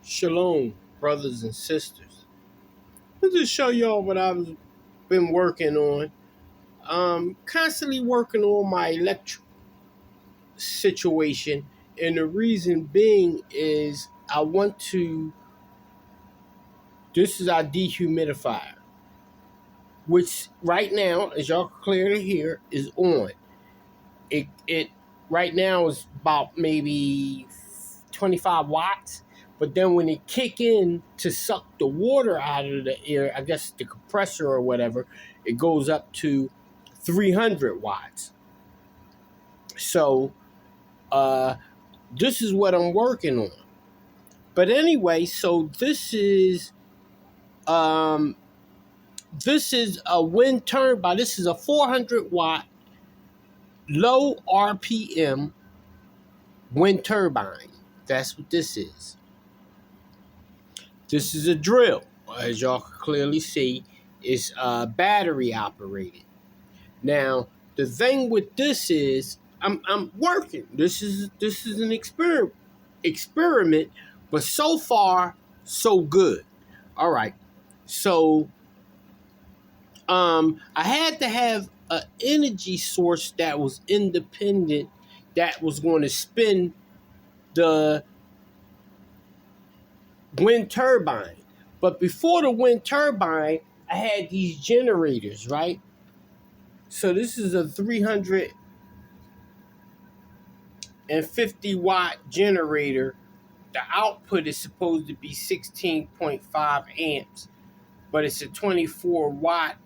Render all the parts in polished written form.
Shalom, brothers and sisters. I'll just show y'all what I've been working on. Constantly working on my electric situation, and the reason being is I want to. This is our dehumidifier, which right now, as y'all clearly hear, is on. It right now is about maybe 25 watts. But then when it kick in to suck the water out of the air, I guess the compressor or whatever, it goes up to 300 watts. So this is what I'm working on. But anyway, so this is a wind turbine. This is a 400 watt low RPM wind turbine. That's what this is. This is a drill, as y'all can clearly see. It's battery operated. Now, the thing with this is, I'm working. This is an experiment, but so far so good. All right, so I had to have an energy source that was independent, that was going to spin the wind turbine. But before the wind turbine, I had these generators, right? So this is a 350 watt generator. The output is supposed to be 16.5 amps, but it's a 24 watt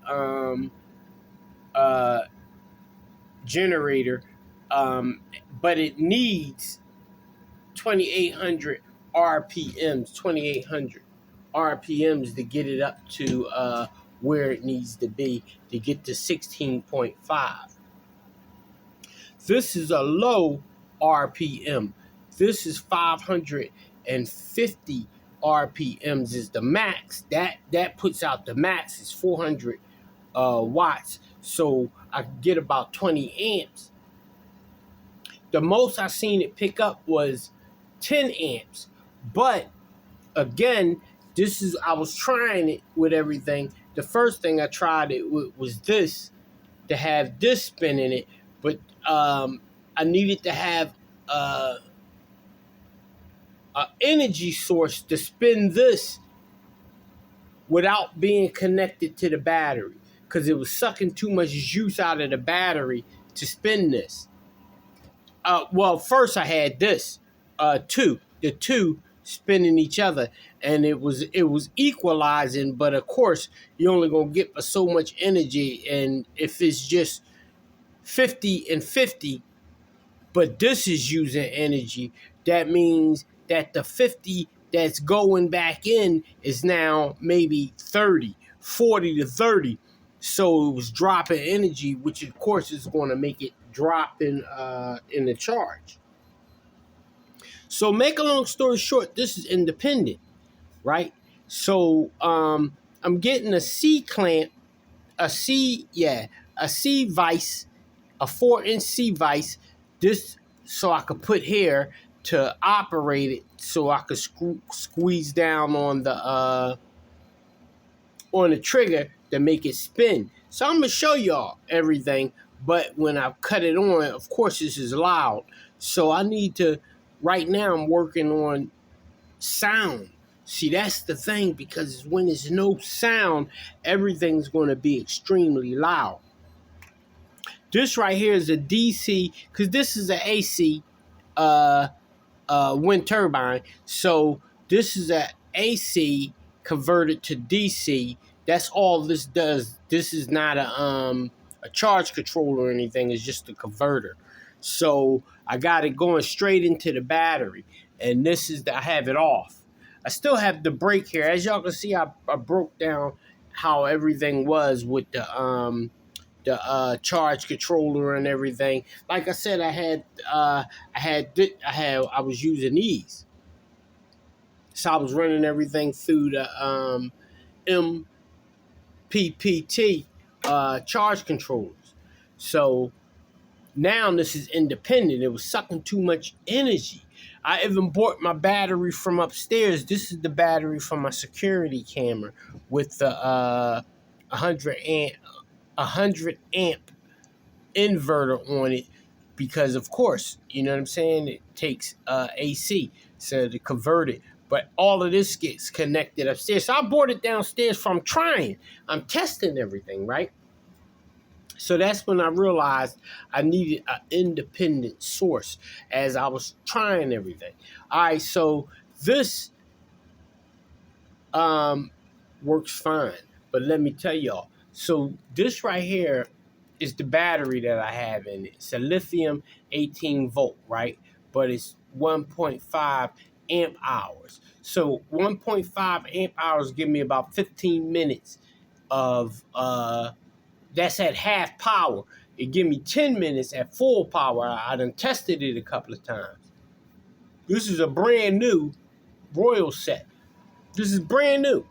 generator, but it needs 2,800 RPMs, 2,800 RPMs to get it up to where it needs to be to get to 16.5. This is a low RPM. This is 550 RPMs is the max. That puts out the max is 400 watts. So I get about 20 amps. The most I seen it pick up was 10 amps. But again, I was trying it with everything. The first thing I tried it with was this, to have this spin in it. But I needed to have an energy source to spin this without being connected to the battery, because it was sucking too much juice out of the battery to spin this. Well, first I had this, the two spinning each other, and it was equalizing. But of course, you're only gonna get so much energy, and if it's just 50 and 50, but this is using energy, that means that the 50 that's going back in is now maybe 30, 40 to 30. So it was dropping energy, which of course is going to make it drop in the charge. So make a long story short, this is independent, right? So I'm getting a C-clamp, a C vise, a 4-inch C vise. This so I could put here to operate it, so I could squeeze down on the trigger to make it spin. So I'm gonna show y'all everything, but when I cut it on, of course this is loud. So I need to, right now I'm working on sound. See, that's the thing, because when there's no sound, everything's gonna be extremely loud. This right here is a DC, because this is an AC wind turbine. So this is an AC converted to DC. That's all this does. This is not a charge controller or anything. It's just a converter. So I got it going straight into the battery, and I have it off. I still have the brake here. As y'all can see, I broke down how everything was with the charge controller and everything. Like I said, I was using these, so I was running everything through the MPPT charge controllers. So now this is independent. It was sucking too much energy. I even bought my battery from upstairs. This is the battery from my security camera with the 100 amp inverter on it, because of course, you know what I'm saying, it takes AC, so to convert it. But all of this gets connected upstairs. So I brought it downstairs from trying. I'm testing everything, right? So that's when I realized I needed an independent source as I was trying everything. All right, so this works fine. But let me tell y'all. So this right here is the battery that I have in it. It's a lithium 18 volt, right? But it's 1.5 amp hours. So 1.5 amp hours give me about 15 minutes of that's at half power. It give me 10 minutes at full power. I done tested it a couple of times. This is a brand new Royal set. This is brand new.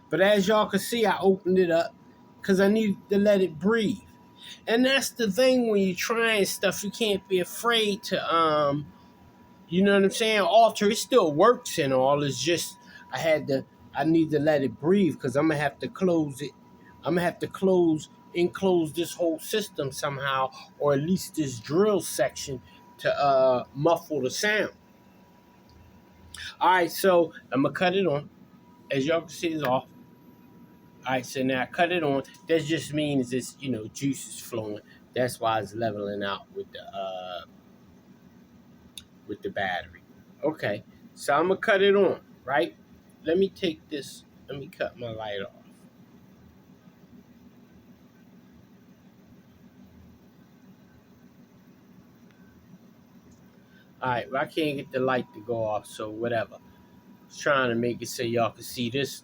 But as y'all can see, I opened it up because I need to let it breathe. And that's the thing when you're trying stuff, you can't be afraid to, you know what I'm saying, alter. It still works and all. It's just I need to let it breathe because I'm going to have to close it. I'm going to have to enclose this whole system somehow, or at least this drill section to muffle the sound. All right, so I'm going to cut it on. As y'all can see, it's off. All right, so now I cut it on. That just means it's, juice is flowing. That's why it's leveling out with the battery. Okay, so I'm gonna cut it on, right? Let me cut my light off. All right, well, I can't get the light to go off, so whatever. I was trying to make it so y'all can see this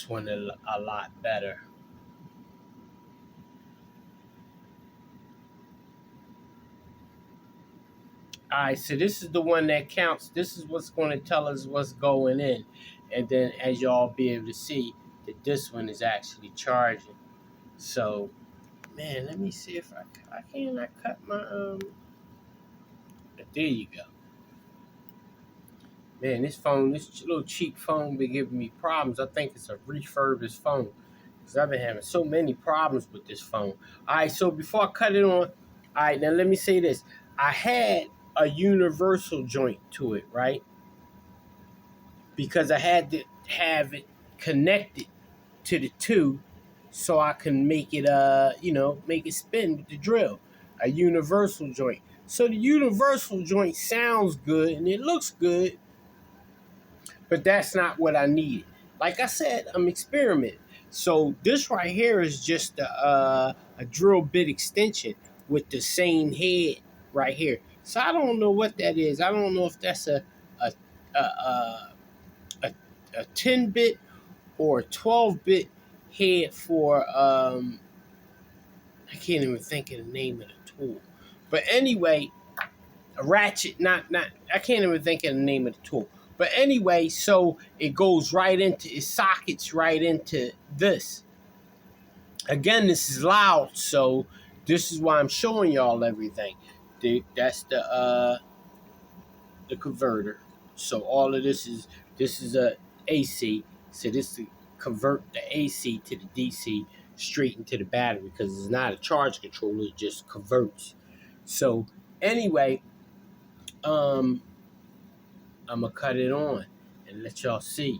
one a lot better. All right, so this is the one that counts. This is what's going to tell us what's going in. And then as y'all be able to see that this one is actually charging. So, man, let me see if I cannot cut my, there you go. Man, this little cheap phone been giving me problems. I think it's a refurbished phone because I've been having so many problems with this phone. All right, so before I cut it on, all right, now let me say this. I had a universal joint to it, right? Because I had to have it connected to the two so I can make it, make it spin with the drill. A universal joint. So the universal joint sounds good and it looks good, but that's not what I needed. Like I said, I'm experimenting. So this right here is just a drill bit extension with the same head right here. So I don't know what that is. I don't know if that's a 10-bit or a 12-bit head for I can't even think of the name of the tool. But anyway, a ratchet, not I can't even think of the name of the tool. But anyway, so it sockets right into this. Again, this is loud, so this is why I'm showing y'all everything. That's the converter. So all of this is a AC. So this to convert the AC to the DC straight into the battery because it's not a charge controller, it just converts. So anyway, I'm gonna cut it on and let y'all see.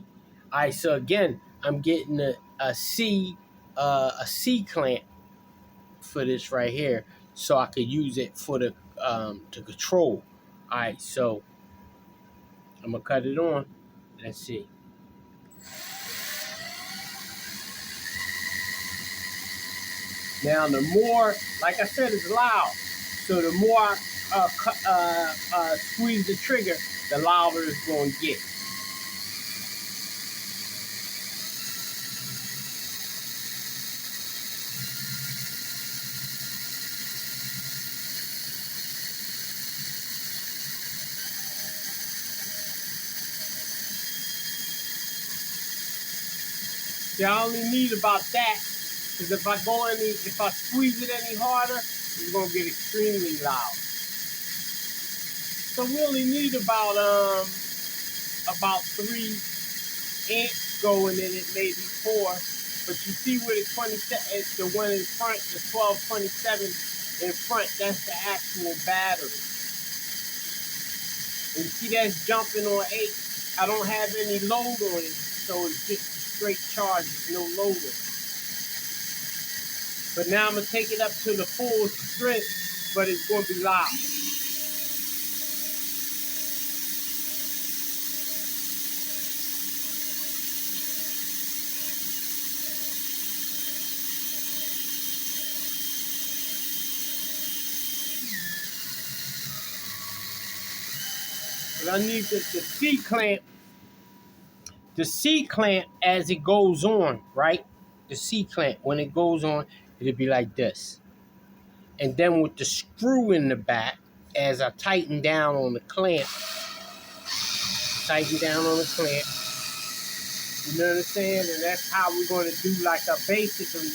All right, so again, I'm getting a C clamp for this right here, so I could use it for the to control. All right, so I'm gonna cut it on. Let's see. Now, the more, like I said, it's loud. So the more I squeeze the trigger, the louder it's going to get. See, I only need about that, because if I squeeze it any harder, it's going to get extremely loud. So we only need about 3 amps going in it, maybe 4. But you see where the 27, the one in front, the 1227 in front, that's the actual battery. And you see that's jumping on 8. I don't have any load on it, so it's just a straight charge, no load on it. But now I'm going to take it up to the full strength, but it's going to be loud. But I need the C-clamp. The C-clamp as it goes on, right? The C-clamp, when it goes on, it'll be like this. And then with the screw in the back, as I tighten down on the clamp, you know what I'm saying? And that's how we're going to do like a basically,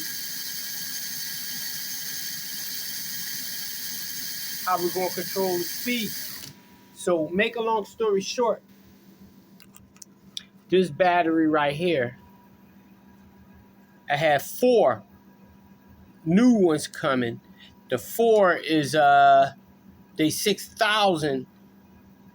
how we're going to control the speed. So make a long story short, this battery right here, I have 4 new ones coming. The 4 is they 6,000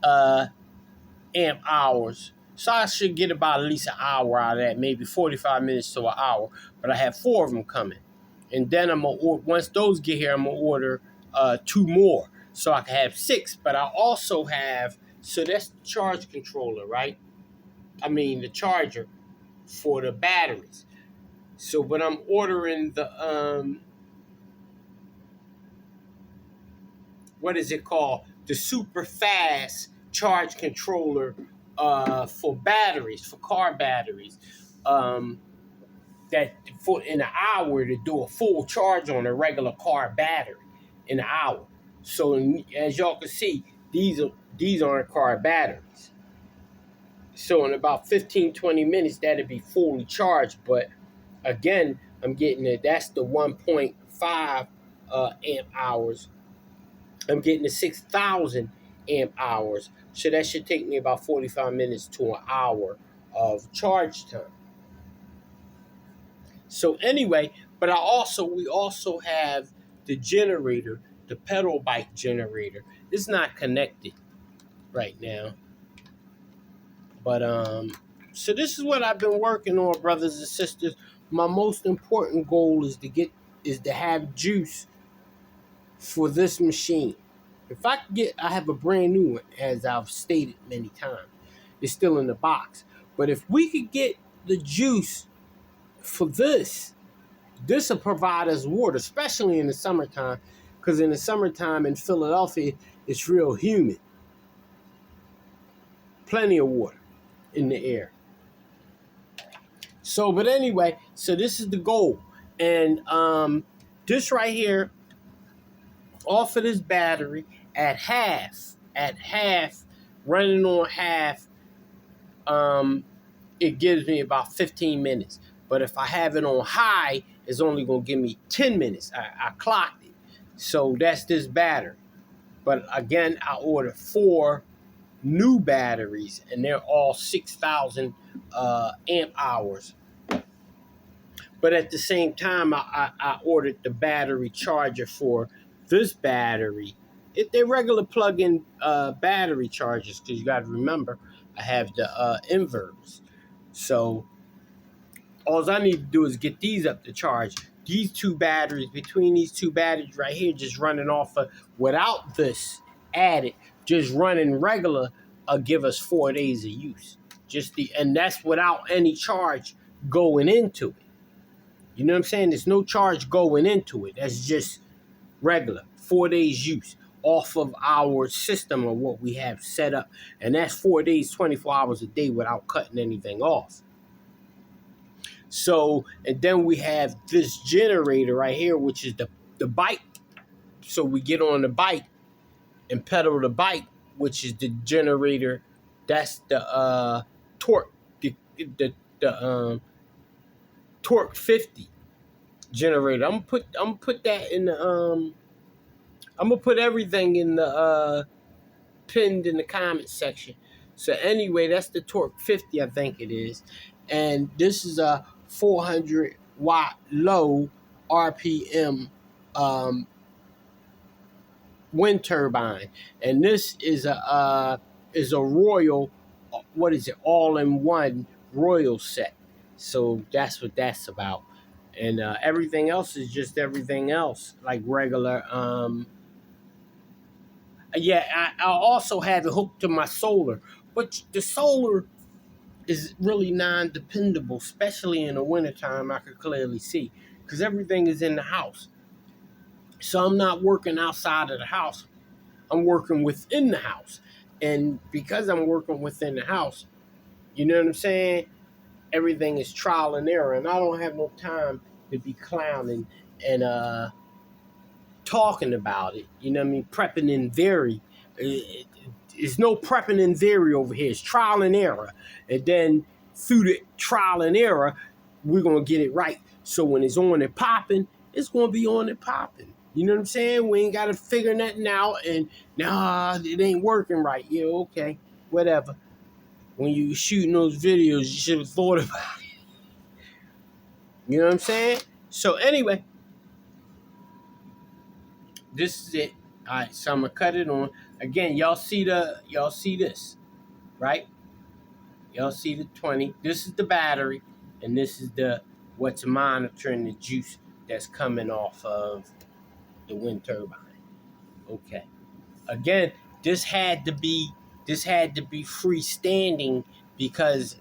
amp hours. So I should get about at least an hour out of that, maybe 45 minutes to an hour. But I have 4 of them coming. And then I'm gonna order, once those get here, I'm gonna order 2 more. So I can have 6. But I also have, so that's the charge controller, right? I mean the charger for the batteries. So but I'm ordering the what is it called? The super fast charge controller for batteries, for car batteries. That for in an hour to do a full charge on a regular car battery in an hour. So as y'all can see, these aren't car batteries. So in about 15-20 minutes, that'll be fully charged. But again, I'm getting it. That's the 1.5 amp hours. I'm getting the 6,000 amp hours. So that should take me about 45 minutes to an hour of charge time. So anyway, but we also have the generator, the pedal bike generator. It's not connected right now. But so this is what I've been working on, brothers and sisters. My most important goal is to have juice for this machine. If I could I have a brand new one, as I've stated many times. It's still in the box. But if we could get the juice for this will provide us water, especially in the summertime, because in the summertime in Philadelphia, it's real humid. Plenty of water in the air. So, but anyway, so this is the goal. And this right here, off of this battery, at half, running on half, it gives me about 15 minutes. But if I have it on high, it's only going to give me 10 minutes. I clocked it. So that's this battery. But again, I ordered 4 new batteries, and they're all 6,000 amp hours. But at the same time, I ordered the battery charger for this battery. They're regular plug-in battery chargers, because you got to remember, I have the inverters. So all I need to do is get these up to charge. These 2 batteries, between these 2 batteries right here, just running off of, without this added, just running regular, give us 4 days of use. And that's without any charge going into it. You know what I'm saying? There's no charge going into it. That's just regular 4 days use off of our system of what we have set up. And that's 4 days, 24 hours a day without cutting anything off. So, and then we have this generator right here, which is the bike. So we get on the bike and pedal the bike, which is the generator. That's the torque, the torque 50 generator. I'm gonna put that in the I'm gonna put everything in the pinned in the comment section. So anyway, that's the Torque 50, I think it is. And this is a 400 watt low RPM wind turbine. And this is a Royal, what is it, all-in-one Royal set. So that's what that's about. And everything else is just everything else, like regular. Yeah, I also have it hooked to my solar, but the solar is really non-dependable, especially in the wintertime. I could clearly see because everything is in the house. So I'm not working outside of the house. I'm working within the house. And because I'm working within the house, you know what I'm saying? Everything is trial and error. And I don't have no time to be clowning and talking about it. You know what I mean? Prepping in theory. There's no prepping in theory over here. It's trial and error. And then through the trial and error, we're going to get it right. So when it's on and popping, it's going to be on and popping. You know what I'm saying? We ain't got to figure nothing out and, nah, it ain't working right. Yeah, okay, whatever. When you were shooting those videos, you should have thought about it. You know what I'm saying? So anyway, this is it. All right, so I'm going to cut it on. Again, y'all see this, right? Y'all see the 20. This is the battery, and this is what's monitoring the juice that's coming off of the wind turbine. Okay. Again, this had to be freestanding because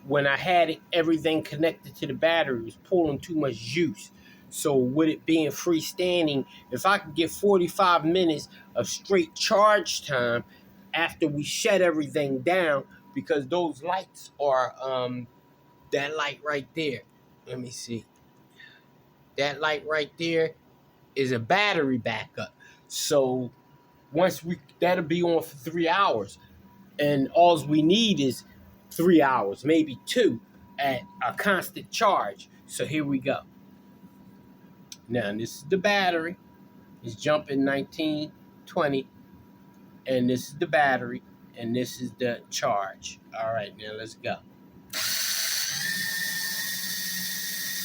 when I had everything connected to the battery, it was pulling too much juice. So with it being freestanding, if I could get 45 minutes of straight charge time after we shut everything down, because those lights are that light right there. Let me see. That light right there is a battery backup. So that'll be on for 3 hours. And all we need is 3 hours, maybe 2 at a constant charge. So here we go. Now this is the battery. It's jumping 19, 20. And this is the battery. And this is the charge. All right, now let's go.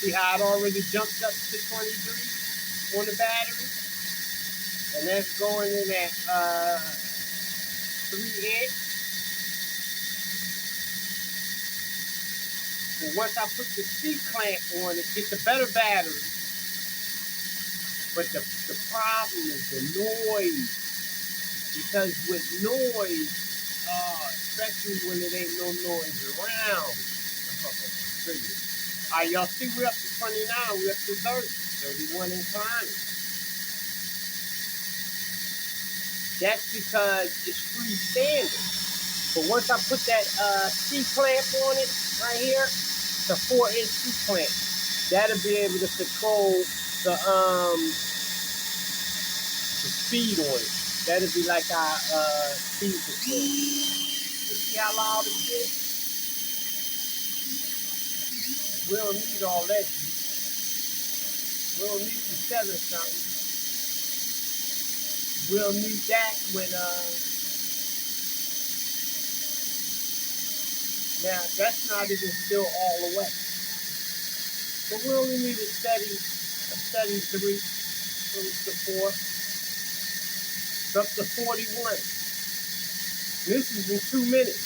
See how it already jumped up to 23 on the battery? And that's going in at 3 amps. And once I put the C-clamp on it, get the better battery. But the problem is the noise. Because with noise, especially when it ain't no noise around. All right, y'all see we're up to 29, we're up to 30, 31 and climbing. That's because it's freestanding. But once I put that C-clamp on it right here, it's a 4-inch C-clamp. That'll be able to control the speed on it. That'll be like our speed control. You see how loud it is? We don't need all that. We don't need the 7-something. We'll need that when now that's not even still all the way. But we only need a steady 3, close to 4. It's up to 41. This is in 2 minutes.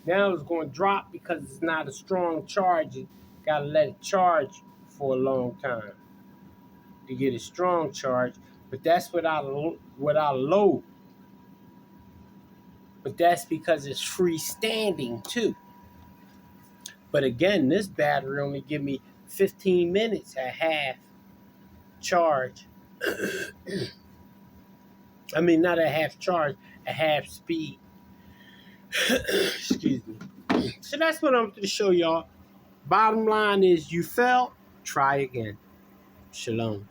Now it's going to drop because it's not a strong charge. You got to let it charge for a long time to get a strong charge. But that's without load. But that's because it's freestanding too. But again, this battery only give me 15 minutes at half charge. I mean, not at half charge, at half speed. Excuse me. So that's what I'm going to show y'all. Bottom line is, you fell, try again. Shalom.